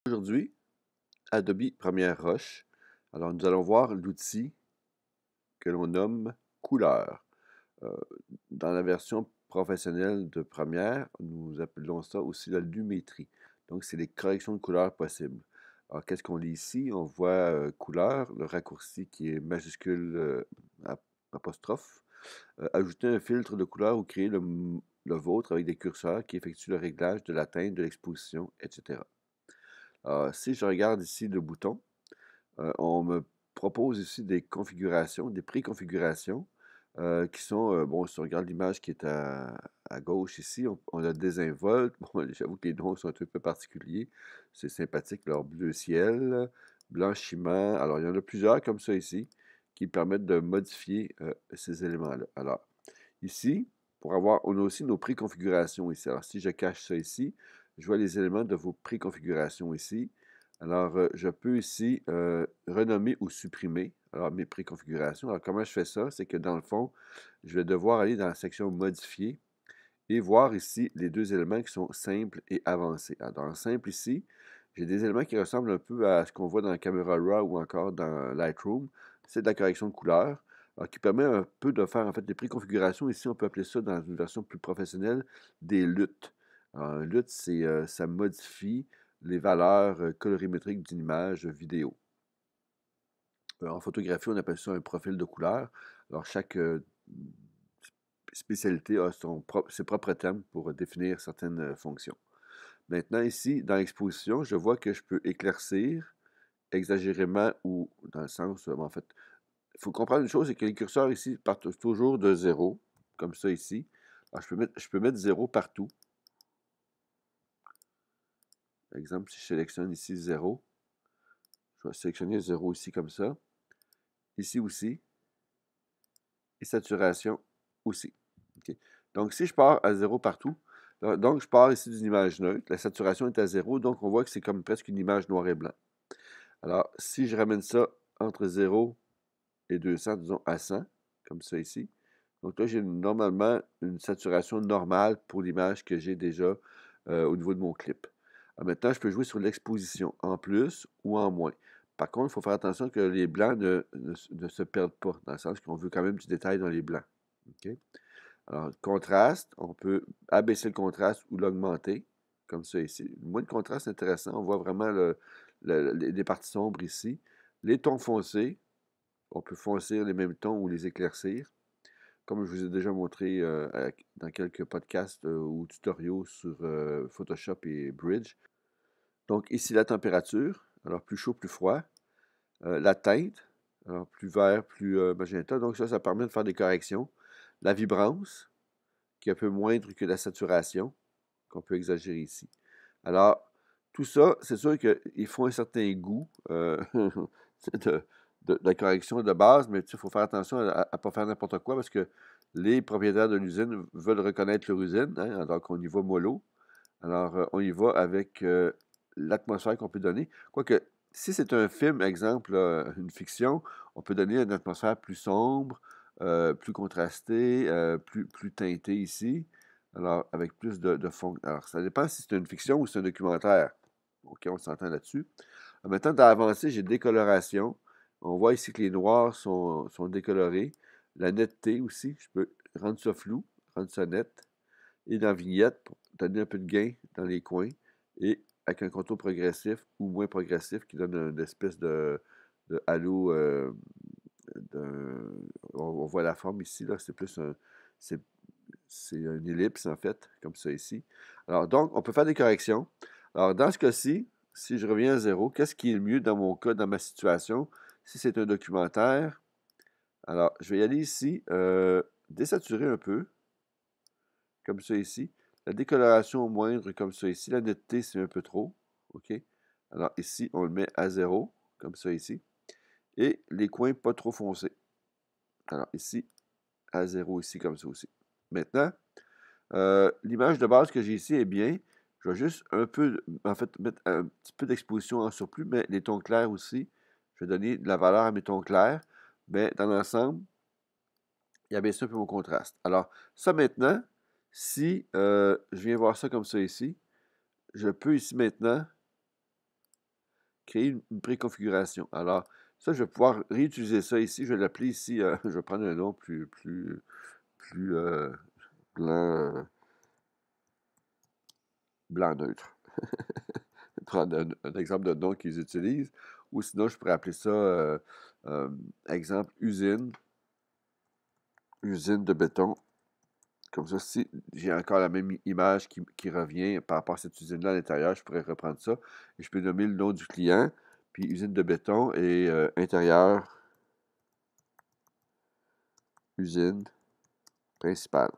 Aujourd'hui, Adobe Premiere Rush. Alors, nous allons voir l'outil que l'on nomme couleur. Euh, dans la version professionnelle de Premiere, nous appelons ça aussi la lumétrie. Donc, c'est les corrections de couleurs possibles. Alors, qu'est-ce qu'on lit ici? On voit couleur, le raccourci qui est majuscule apostrophe. Ajouter un filtre de couleur ou créer le vôtre avec des curseurs qui effectuent le réglage de la teinte, de l'exposition, etc. Si je regarde ici le bouton, on me propose ici des configurations, des préconfigurations qui sont, bon, si on regarde l'image qui est à gauche ici, on a désinvolte. Bon, j'avoue que les noms sont un peu particuliers. C'est sympathique, leur bleu ciel, blanchiment. Alors, il y en a plusieurs comme ça ici qui permettent de modifier ces éléments-là. Alors, ici, on a aussi nos préconfigurations ici. Alors, si je cache ça ici, je vois les éléments de vos préconfigurations ici. Alors, je peux ici renommer ou supprimer mes préconfigurations. Alors, comment je fais ça? C'est que dans le fond, je vais devoir aller dans la section Modifier et voir ici les deux éléments qui sont simples et avancés. Alors, dans simple ici, j'ai des éléments qui ressemblent un peu à ce qu'on voit dans Camera Raw ou encore dans Lightroom. C'est de la correction de couleur, alors, qui permet un peu de faire en fait des préconfigurations. Ici, on peut appeler ça dans une version plus professionnelle des luttes. Alors, un lutte, ça modifie les valeurs colorimétriques d'une image vidéo. En photographie, on appelle ça un profil de couleur. Alors, chaque spécialité a ses propres termes pour définir certaines fonctions. Maintenant, ici, dans l'exposition, je vois que je peux éclaircir exagérément ou dans le sens, en fait, il faut comprendre une chose, c'est que les curseurs ici partent toujours de 0, comme ça ici. Alors, je peux mettre 0 partout. Par exemple, si je sélectionne ici 0, je vais sélectionner 0 ici comme ça. Ici aussi. Et saturation aussi. Okay. Donc, si je pars à 0 partout, donc je pars ici d'une image neutre, la saturation est à 0, donc on voit que c'est comme presque une image noir et blanc. Alors, si je ramène ça entre 0 et 200, disons à 100, comme ça ici, donc là, j'ai normalement une saturation normale pour l'image que j'ai déjà au niveau de mon clip. Alors maintenant, je peux jouer sur l'exposition en plus ou en moins. Par contre, il faut faire attention que les blancs ne se perdent pas, dans le sens qu'on veut quand même du détail dans les blancs. Okay? Alors, contraste, on peut abaisser le contraste ou l'augmenter, comme ça ici. Le moins de contraste, c'est intéressant. On voit vraiment les parties sombres ici. Les tons foncés, on peut foncer les mêmes tons ou les éclaircir. Comme je vous ai déjà montré dans quelques podcasts ou tutoriaux sur Photoshop et Bridge. Donc ici la température, alors plus chaud, plus froid. La teinte, alors plus vert, plus magenta. Donc ça permet de faire des corrections. La vibrance, qui est un peu moindre que la saturation, qu'on peut exagérer ici. Alors, tout ça, c'est sûr qu'il faut un certain goût de la correction de base, mais il faut faire attention à ne pas faire n'importe quoi parce que les propriétaires de l'usine veulent reconnaître leur usine, hein, alors qu'on y va mollo. Alors, on y va avec l'atmosphère qu'on peut donner. Quoique, si c'est un film, exemple, une fiction, on peut donner une atmosphère plus sombre, plus contrastée, plus teintée ici. Alors, avec plus de fond. Alors, ça dépend si c'est une fiction ou c'est un documentaire. OK, on s'entend là-dessus. Maintenant, dans Avancé, j'ai décoloration. On voit ici que les noirs sont décolorés. La netteté aussi, je peux rendre ça flou, rendre ça net. Et dans Vignette, pour donner un peu de gain dans les coins. Et avec un contour progressif ou moins progressif qui donne une espèce de halo. On voit la forme ici, là, c'est plus c'est une ellipse, en fait, comme ça ici. Alors, donc, on peut faire des corrections. Alors, dans ce cas-ci, si je reviens à 0, qu'est-ce qui est le mieux dans mon cas, dans ma situation? Si c'est un documentaire, alors, je vais y aller ici, désaturer un peu, comme ça ici. La décoloration moindre, comme ça ici. La netteté, c'est un peu trop. OK? Alors, ici, on le met à 0, comme ça ici. Et les coins pas trop foncés. Alors, ici, à 0 ici, comme ça aussi. Maintenant, l'image de base que j'ai ici est bien. Je vais juste un peu, en fait, mettre un petit peu d'exposition en surplus, mais les tons clairs aussi, je vais donner de la valeur à mes tons clairs, mais dans l'ensemble, il abaisse un peu mon contraste. Alors, ça maintenant, si je viens voir ça comme ça ici, je peux ici maintenant créer une préconfiguration. Alors, ça, je vais pouvoir réutiliser ça ici. Je vais l'appeler ici, je vais prendre un nom plus blanc, blanc neutre. Prendre un exemple de nom qu'ils utilisent. Ou sinon, je pourrais appeler ça, exemple, usine de béton. Comme ça, si j'ai encore la même image qui revient par rapport à cette usine-là à l'intérieur, je pourrais reprendre ça. Et je peux nommer le nom du client, puis usine de béton et intérieur, usine principale.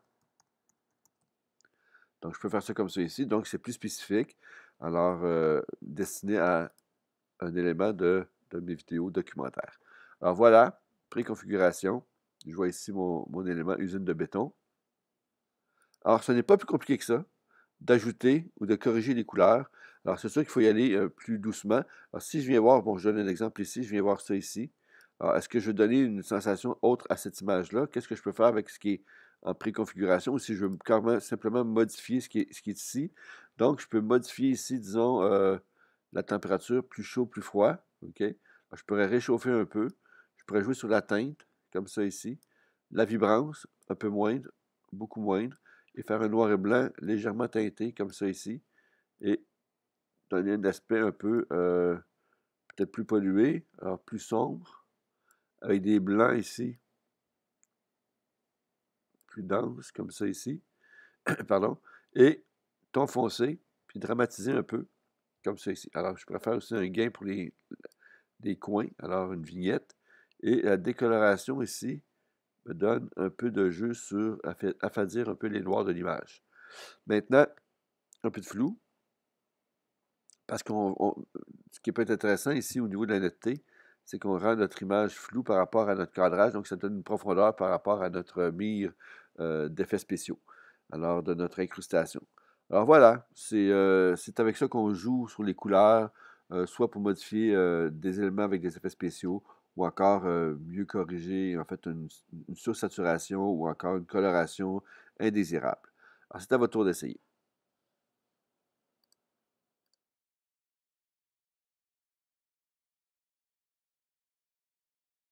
Donc, je peux faire ça comme ça ici. Donc, c'est plus spécifique. Alors, destiné à un élément de mes vidéos documentaires. Alors, voilà, préconfiguration. Je vois ici mon élément usine de béton. Alors, ce n'est pas plus compliqué que ça d'ajouter ou de corriger les couleurs. Alors, c'est sûr qu'il faut y aller plus doucement. Alors, si je viens voir, bon, je donne un exemple ici, je viens voir ça ici. Alors, est-ce que je veux donner une sensation autre à cette image-là? Qu'est-ce que je peux faire avec ce qui est en préconfiguration ou si je veux carrément, simplement modifier ce qui est ici? Donc, je peux modifier ici, disons, la température, plus chaud, plus froid. OK? Alors, je pourrais réchauffer un peu. Je pourrais jouer sur la teinte, comme ça ici. La vibrance, un peu moindre, beaucoup moindre et faire un noir et blanc légèrement teinté, comme ça ici, et donner un aspect un peu peut-être plus pollué, alors plus sombre, avec des blancs ici, plus denses, comme ça ici, pardon, et ton foncé, puis dramatiser un peu, comme ça ici. Alors, je préfère aussi un gain pour les coins, alors une vignette, et la décoloration ici me donne un peu de jeu sur affadir un peu les noirs de l'image. Maintenant, un peu de flou. Parce ce qui peut être intéressant ici au niveau de la netteté, c'est qu'on rend notre image floue par rapport à notre cadrage, donc ça donne une profondeur par rapport à notre mire d'effets spéciaux, alors de notre incrustation. Alors voilà, c'est avec ça qu'on joue sur les couleurs, soit pour modifier des éléments avec des effets spéciaux, ou encore mieux corriger en fait une sursaturation ou encore une coloration indésirable. Alors c'est à votre tour d'essayer.